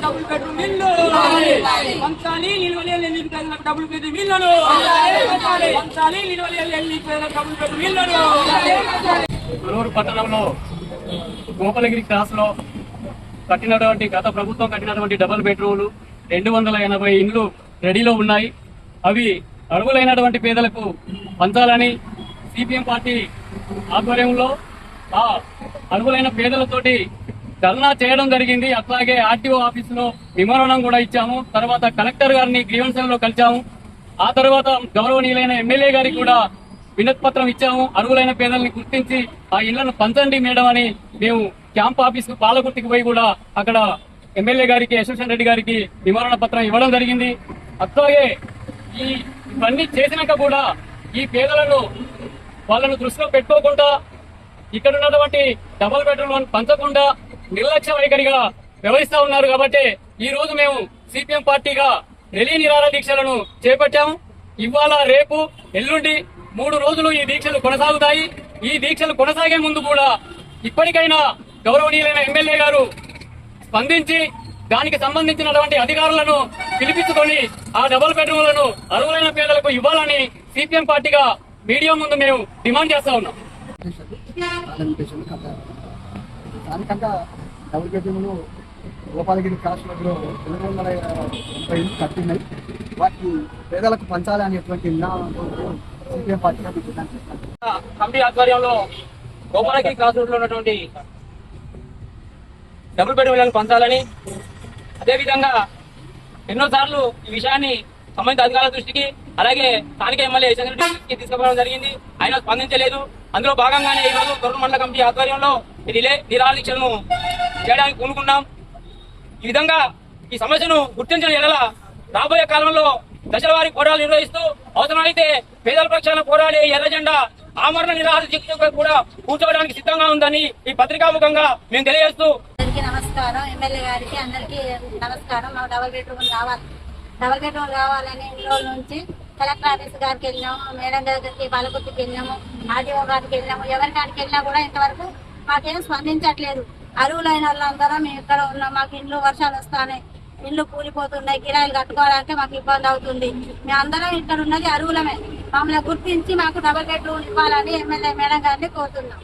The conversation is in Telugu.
డబుల్ బెడ్రూమ్ ఇల్లు పంచాలి నిల్వలేని డబుల్ బెడ్రూమ్ ఇల్లును పంచాలి నిల్వలేని డబుల్ బెడ్రూమ్ ఇల్లును. గురూరు పట్టణంలో గోపాలగిరి క్రాస్ లో కట్టినటువంటి గత ప్రభుత్వం కట్టినటువంటి డబుల్ బెడ్రూమ్లు 280 ఇండ్లు రెడీలో ఉన్నాయి. అవి అర్హులైనటువంటి పేదలకు పంచాలని సిపిఎం పార్టీ ఆధ్వర్యంలో ఆ అర్హులైన పేదలతోటి ధర్నా చేయడం జరిగింది. అట్లాగే ఆర్టీఓ ఆఫీసులో విమరణం కూడా ఇచ్చాము. తర్వాత కలెక్టర్ గారిని గ్రీవెన్స్ లో కలిచాము. ఆ తర్వాత గౌరవనీయులైన ఎమ్మెల్యే గారికి కూడా వినతి పత్రం ఇచ్చాము. అర్హులైన పేదల్ని గుర్తించి ఆ ఇళ్లను పంచండి మేడం అని మేము క్యాంప్ ఆఫీస్ పాలకుర్తికి పోయి కూడా అక్కడ ఎమ్మెల్యే గారికి యశ్వంత్ రెడ్డి గారికి విమరణ పత్రం ఇవ్వడం జరిగింది. అట్లాగే ఇవన్నీ చేసినాక కూడా ఈ పేదలను వాళ్ళను దృష్టిలో పెట్టుకోకుండా ఇక్కడ ఉన్నటువంటి డబుల్ బెడ్రూమ్ పంచకుండా నిర్లక్ష్య వైఖరిగా వ్యవహరిస్తా ఉన్నారు. కాబట్టి ఈ రోజు మేము సిపిఎం పార్టీగా ఢిల్లీ నిరాహార దీక్షలను చేపట్టాము. ఇవాళ రేపు ఎల్లుండి 3 రోజులు ఈ దీక్షలు కొనసాగుతాయి. ఈ దీక్షలు కొనసాగే ముందు కూడా ఇప్పటికైనా గౌరవనీయులైన ఎమ్మెల్యే గారు స్పందించి దానికి సంబంధించినటువంటి అధికారులను పిలిపించుకొని ఆ డబుల్ బెడ్రూమ్లను అర్హులైన పేదలకు ఇవ్వాలని సిపిఎం పార్టీగా మీడియా ముందు మేము డిమాండ్ చేస్తా ఉన్నాం. దానికంటే డబుల్ బెడ్రూమ్లు గోపాలగిరి క్రాస్ రోడ్లో 280 ఇల్లు కట్టినాయి. వాటికి పేదలకు పంచాలి అనేటువంటి సిపిఎం పార్టీగా డిమాండ్ చేస్తాం. కమిటీ ఆధ్వర్యంలో గోపాలగిరి క్రాస్ రోడ్ లో ఉన్నటువంటి డబుల్ బెడ్రూమ్లను పంచాలని, అదేవిధంగా ఎన్నోసార్లు ఈ విషయాన్ని సంబంధిత అధికారుల దృష్టికి అలాగే స్థానిక ఎమ్మెల్యే యశ్వంత్ దృష్టికి తీసుకుపోవడం జరిగింది. ఆయన స్పందించలేదు. అందులో భాగంగానే ఈ రోజు తొర్రూరు మండల కమిటీ ఆధ్వర్యంలో నిరాహార దీక్షలను చేయడానికి పూనుకున్నాం. ఈ విధంగా ఈ సమస్యను గుర్తించిన ఎడల రాబోయే కాలంలో దశల వారీ పోరాటాలు నిర్వహిస్తూ అవసరమైతే పేదల పక్షాన పోరాడే ఎర్ర జెండా ఆమరణ నిరాహార దీక్ష కూడా కూర్చోవడానికి సిద్ధంగా ఉందని ఈ పత్రికాముఖంగా మేము తెలియజేస్తూ నమస్కారం. ఎమ్మెల్యే గారికి అందరికీ నమస్కారం. మాకు డబుల్ బెడ్రూమ్ కావాలి. డబుల్ బెడ్రూమ్ కావాలని ఇన్ని రోజుల నుంచి కలెక్టర్ ఆఫీస్ గారికి వెళ్ళినాము, మేడం దగ్గరికి పాలకుర్తికి వెళ్ళినాము, ఆర్టీఓ గారికి వెళ్ళినాము. ఎవరి కాడికి వెళ్ళినా కూడా ఇంతవరకు మాకేం స్పందించట్లేదు. అరువులైన వాళ్ళందరం మేము ఇక్కడ ఉన్నాం. మాకు ఇండ్లు వర్షాలు వస్తాయి, ఇండ్లు కూలిపోతున్నాయి, కిరాయిలు కట్టుకోవడానికి మాకు ఇబ్బంది అవుతుంది. మేమందరం ఇక్కడ ఉన్నది అరువులమే. మమ్మల్ని గుర్తించి మాకు డబుల్ బెడ్రూమ్ ఇవ్వాలని ఎమ్మెల్యే మేడం గారిని కోరుతున్నాం.